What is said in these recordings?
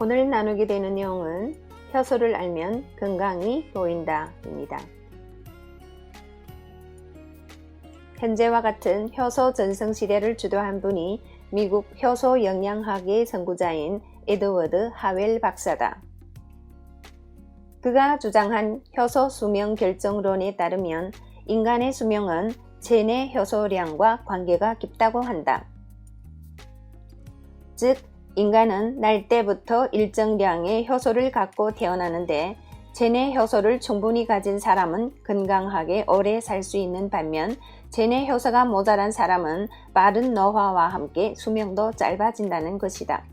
오늘 나누게 되는 내용은 효소를 알면 건강이 보인다입니다. 현재와 같은 효소 전성시대를 주도한 분이 미국 효소 영양학의 선구자인 에드워드 하웰 박사다. 그가 주장한 효소 수명 결정론에 따르면 인간의 수명은 체내 효소량과 관계가 깊다고 한다. 즉, 인간은 날 때부터 일정량의 효소를 갖고 태어나는데 체내 효소를 충분히 가진 사람은 건강하게 오래 살 수 있는 반면 체내 효소가 모자란 사람은 빠른 노화와 함께 수명도 짧아진다는 것이다.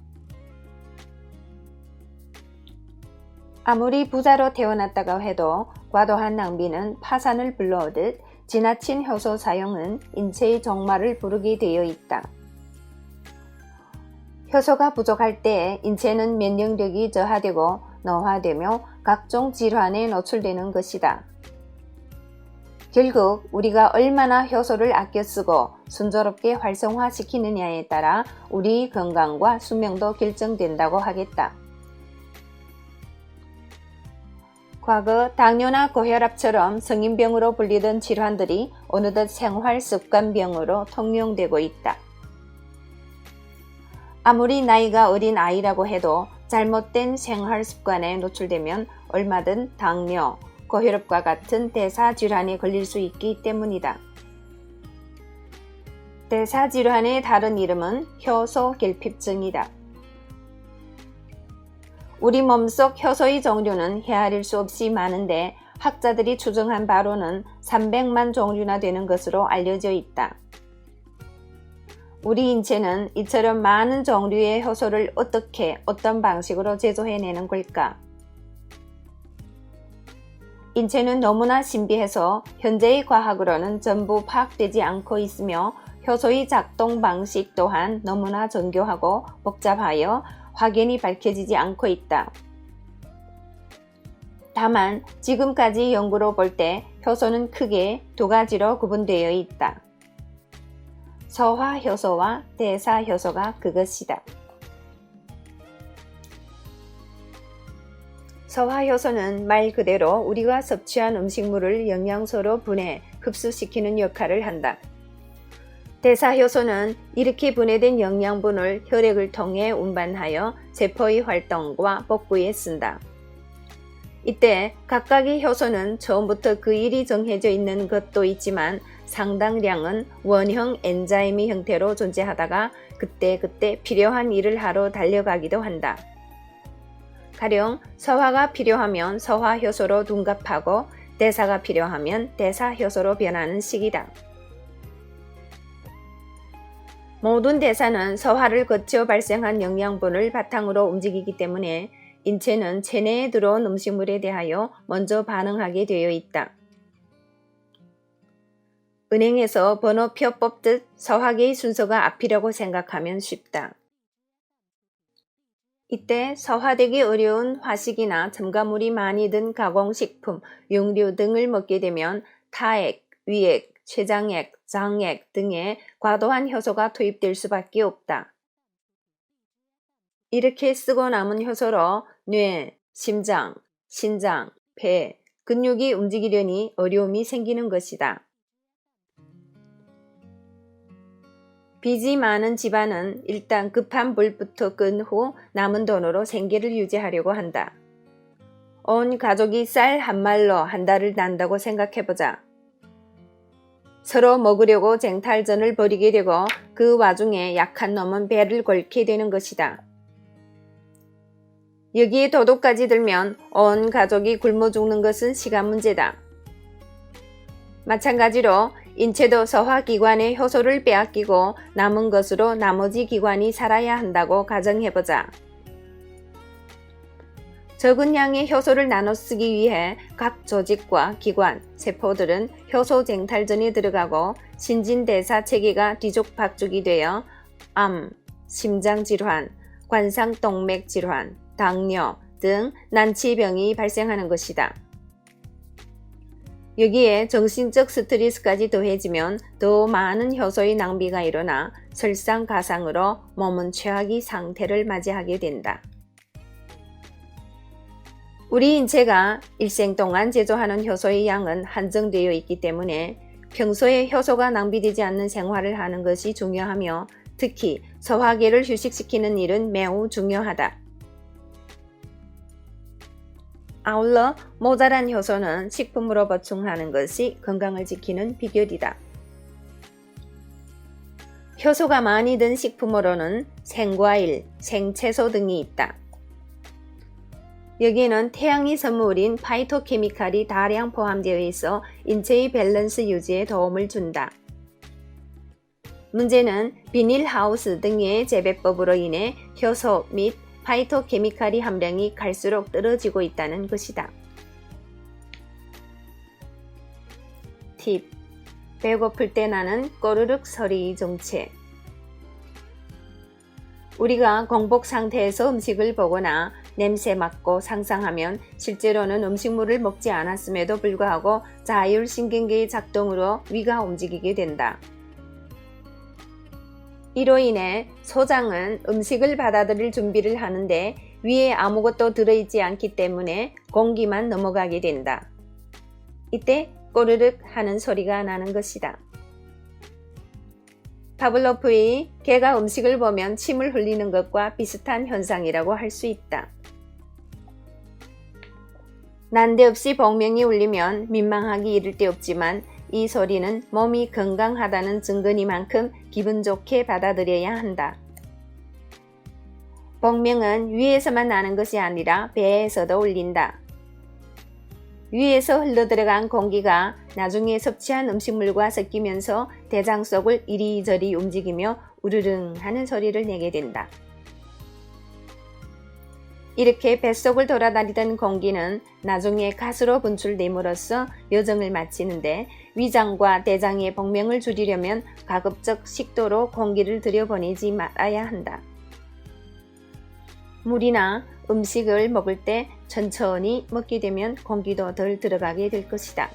아무리 부자로 태어났다고 해도 과도한 낭비는 파산을 불러오듯 지나친 효소 사용은 인체의 종말을 부르게 되어 있다. 효소가 부족할 때 인체는 면역력이 저하되고 노화되며 각종 질환에 노출되는 것이다. 결국 우리가 얼마나 효소를 아껴 쓰고 순조롭게 활성화시키느냐에 따라 우리 건강과 수명도 결정된다고 하겠다. 과거 당뇨나 고혈압처럼 성인병으로 불리던 질환들이 어느덧 생활습관병으로 통용되고 있다. 아무리 나이가 어린 아이라고 해도 잘못된 생활습관에 노출되면 얼마든 당뇨, 고혈압과 같은 대사질환에 걸릴 수 있기 때문이다. 대사질환의 다른 이름은 효소결핍증이다. 우리 몸속 효소의 종류는 헤아릴 수 없이 많은데 학자들이 추정한 바로는 300만 종류나 되는 것으로 알려져 있다. 우리 인체는 이처럼 많은 종류의 효소를 어떤 방식으로 제조해내는 걸까? 인체는 너무나 신비해서 현재의 과학으로는 전부 파악되지 않고 있으며 효소의 작동 방식 또한 너무나 정교하고 복잡하여 확연히 밝혀지지 않고 있다. 다만 지금까지 연구로 볼 때 효소는 크게 두 가지로 구분되어 있다. 소화효소와 대사효소가 그것이다. 소화효소는 말 그대로 우리가 섭취한 음식물을 영양소로 분해, 흡수시키는 역할을 한다. 대사효소는 이렇게 분해된 영양분을 혈액을 통해 운반하여 세포의 활동과 복구에 쓴다. 이때 각각의 효소는 처음부터 그 일이 정해져 있는 것도 있지만 상당량은 원형 엔자임의 형태로 존재하다가 그때그때 필요한 일을 하러 달려가기도 한다. 가령 소화가 필요하면 소화효소로 둔갑하고 대사가 필요하면 대사효소로 변하는 식이다. 모든 대사는 소화를 거쳐 발생한 영양분을 바탕으로 움직이기 때문에 인체는 체내에 들어온 음식물에 대하여 먼저 반응하게 되어 있다. 은행에서 번호표 뽑듯 소화계의 순서가 앞이라고 생각하면 쉽다. 이때 소화되기 어려운 화식이나 첨가물이 많이 든 가공식품, 육류 등을 먹게 되면 타액, 위액, 췌장액, 장액 등의 과도한 효소가 투입될 수밖에 없다. 이렇게 쓰고 남은 효소로 뇌, 심장, 신장, 폐, 근육이 움직이려니 어려움이 생기는 것이다. 빚이 많은 집안은 일단 급한 불부터 끈 후 남은 돈으로 생계를 유지하려고 한다. 온 가족이 쌀 한 말로 한 달을 난다고 생각해보자. 서로 먹으려고 쟁탈전을 벌이게 되고 그 와중에 약한 놈은 배를 걸게 되는 것이다. 여기에 도둑까지 들면 온 가족이 굶어 죽는 것은 시간 문제다. 마찬가지로 인체도 소화기관의 효소를 빼앗기고 남은 것으로 나머지 기관이 살아야 한다고 가정해보자. 적은 양의 효소를 나눠 쓰기 위해 각 조직과 기관, 세포들은 효소 쟁탈전에 들어가고 신진대사 체계가 뒤죽박죽이 되어 암, 심장질환, 관상동맥질환, 당뇨 등 난치병이 발생하는 것이다. 여기에 정신적 스트레스까지 더해지면 더 많은 효소의 낭비가 일어나 설상가상으로 몸은 최악의 상태를 맞이하게 된다. 우리 인체가 일생 동안 제조하는 효소의 양은 한정되어 있기 때문에 평소에 효소가 낭비되지 않는 생활을 하는 것이 중요하며 특히 소화기를 휴식시키는 일은 매우 중요하다. 아울러 모자란 효소는 식품으로 보충하는 것이 건강을 지키는 비결이다. 효소가 많이 든 식품으로는 생과일, 생채소 등이 있다. 여기에는 태양의 선물인 파이토케미칼이 다량 포함되어 있어 인체의 밸런스 유지에 도움을 준다. 문제는 비닐하우스 등의 재배법으로 인해 효소 및 파이토케미칼의 함량이 갈수록 떨어지고 있다는 것이다. 팁. 배고플 때 나는 꼬르륵 소리의 정체. 우리가 공복 상태에서 음식을 보거나 냄새 맡고 상상하면 실제로는 음식물을 먹지 않았음에도 불구하고 자율신경계의 작동으로 위가 움직이게 된다. 이로 인해 소장은 음식을 받아들일 준비를 하는데 위에 아무것도 들어있지 않기 때문에 공기만 넘어가게 된다. 이때 꼬르륵 하는 소리가 나는 것이다. 파블로프의 개가 음식을 보면 침을 흘리는 것과 비슷한 현상이라고 할 수 있다. 난데없이 복명이 울리면 민망하기 이를 데 없지만 이 소리는 몸이 건강하다는 증거니만큼 기분 좋게 받아들여야 한다. 복명은 위에서만 나는 것이 아니라 배에서도 울린다. 위에서 흘러들어간 공기가 나중에 섭취한 음식물과 섞이면서 대장 속을 이리저리 움직이며 우르릉 하는 소리를 내게 된다. 이렇게 뱃속을 돌아다니던 공기는 나중에 가스로 분출됨으로써 여정을 마치는데 위장과 대장의 복명을 줄이려면 가급적 식도로 공기를 들여보내지 말아야 한다. 물이나 음식을 먹을 때 천천히 먹게 되면 공기도 덜 들어가게 될 것이다.